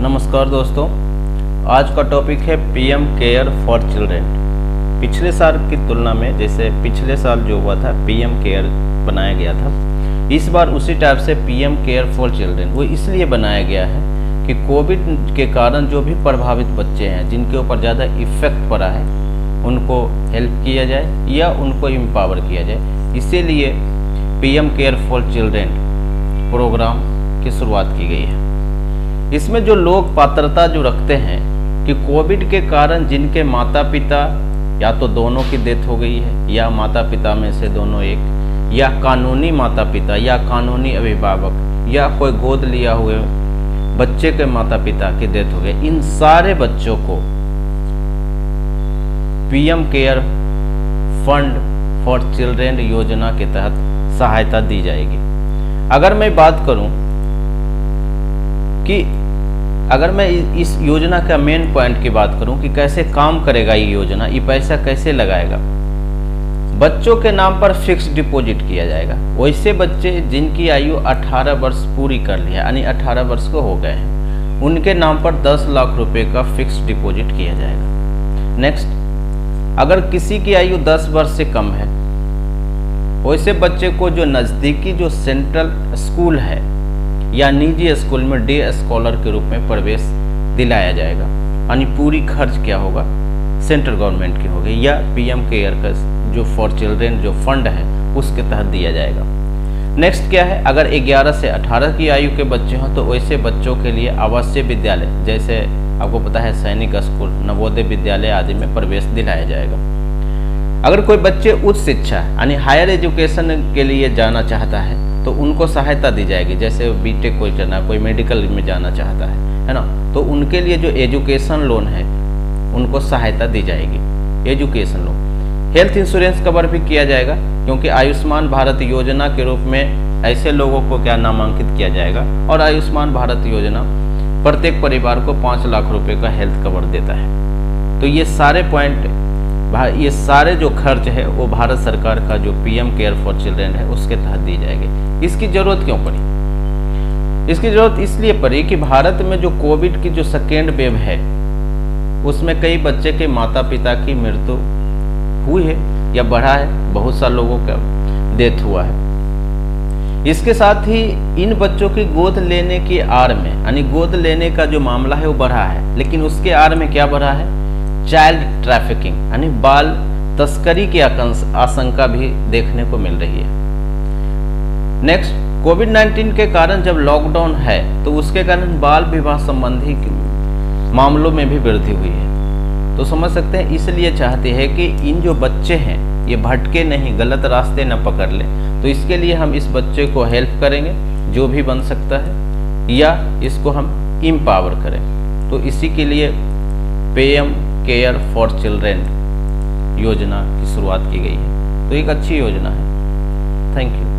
नमस्कार दोस्तों, आज का टॉपिक है पीएम केयर फॉर चिल्ड्रेन। पिछले साल की तुलना में, जैसे पिछले साल जो हुआ था पीएम केयर बनाया गया था, इस बार उसी टाइप से पीएम केयर फॉर चिल्ड्रेन वो इसलिए बनाया गया है कि कोविड के कारण जो भी प्रभावित बच्चे हैं, जिनके ऊपर ज़्यादा इफ़ेक्ट पड़ा है, उनको हेल्प किया जाए या उनको एम्पावर किया जाए। इसीलिए PM care for children programme की शुरुआत की गई है। इसमें जो लोग पात्रता जो रखते हैं कि कोविड के कारण जिनके माता पिता या तो दोनों की डेथ हो गई है या माता पिता में से दोनों एक, या कानूनी माता पिता या कानूनी अभिभावक या कोई गोद लिया हुए बच्चे के माता पिता की डेथ हो गई, इन सारे बच्चों को PM care fund for children योजना के तहत सहायता दी जाएगी। अगर मैं बात करूं कि अगर मैं इस योजना का मेन पॉइंट की बात करूं कि कैसे काम करेगा ये योजना, ये पैसा कैसे लगाएगा। बच्चों के नाम पर फिक्स डिपॉजिट किया जाएगा। वैसे बच्चे जिनकी आयु 18 वर्ष पूरी कर लिया, यानी 18 वर्ष को हो गए हैं, उनके नाम पर 10 लाख रुपए का फिक्स डिपॉजिट किया जाएगा। नेक्स्ट, अगर किसी की आयु 10 वर्ष से कम है, वैसे बच्चे को जो नज़दीकी जो सेंट्रल स्कूल है या निजी स्कूल में डे स्कॉलर के रूप में प्रवेश दिलाया जाएगा, यानी पूरी खर्च क्या होगा, सेंट्रल गवर्नमेंट की होगी या पीएम केयर का जो फॉर चिल्ड्रेन जो फंड है उसके तहत दिया जाएगा। नेक्स्ट क्या है, अगर 11 से 18 की आयु के बच्चे हों तो वैसे बच्चों के लिए आवासीय विद्यालय, जैसे आपको पता है सैनिक स्कूल, नवोदय विद्यालय आदि में प्रवेश दिलाया जाएगा। अगर कोई बच्चे उच्च शिक्षा यानी हायर एजुकेशन के लिए जाना चाहता है तो उनको सहायता दी जाएगी। जैसे बीटेक कोई करना, कोई मेडिकल में जाना चाहता है ना, तो उनके लिए जो एजुकेशन लोन है उनको सहायता दी जाएगी, education loan. Health insurance cover भी किया जाएगा, क्योंकि आयुष्मान भारत योजना के रूप में ऐसे लोगों को क्या नामांकित किया जाएगा, और आयुष्मान भारत योजना प्रत्येक परिवार को 5 लाख रुपए का हेल्थ कवर देता है। तो ये सारे पॉइंट, ये सारे जो खर्च है वो भारत सरकार का जो पीएम केयर फॉर चिल्ड्रेन है उसके तहत दी जाएगी। इसकी जरूरत क्यों पड़ी? इसकी जरूरत इसलिए पड़ी कि भारत में जो कोविड की जो सेकेंड वेव है उसमें कई बच्चे के माता पिता की मृत्यु हुई है या बढ़ा है, बहुत सारे लोगों का डेथ हुआ है। इसके साथ ही इन बच्चों की गोद लेने की आड़ में, यानी गोद लेने का जो मामला है वो बढ़ा है, लेकिन उसके आड़ में क्या बढ़ा है, चाइल्ड ट्रैफिकिंग यानी बाल तस्करी की आशंका भी देखने को मिल रही है। नेक्स्ट, कोविड-19 के कारण जब लॉकडाउन है तो उसके कारण बाल विवाह संबंधी मामलों में भी वृद्धि हुई है। तो समझ सकते हैं, इसलिए चाहते हैं कि इन जो बच्चे हैं ये भटके नहीं, गलत रास्ते न पकड़ लें। तो इसके लिए हम इस बच्चे को हेल्प करेंगे जो भी बन सकता है, या इसको हम एम्पावर करें। तो इसी के लिए पीएम केयर फॉर चिल्ड्रेन योजना की शुरुआत की गई है। तो एक अच्छी योजना है। Thank you.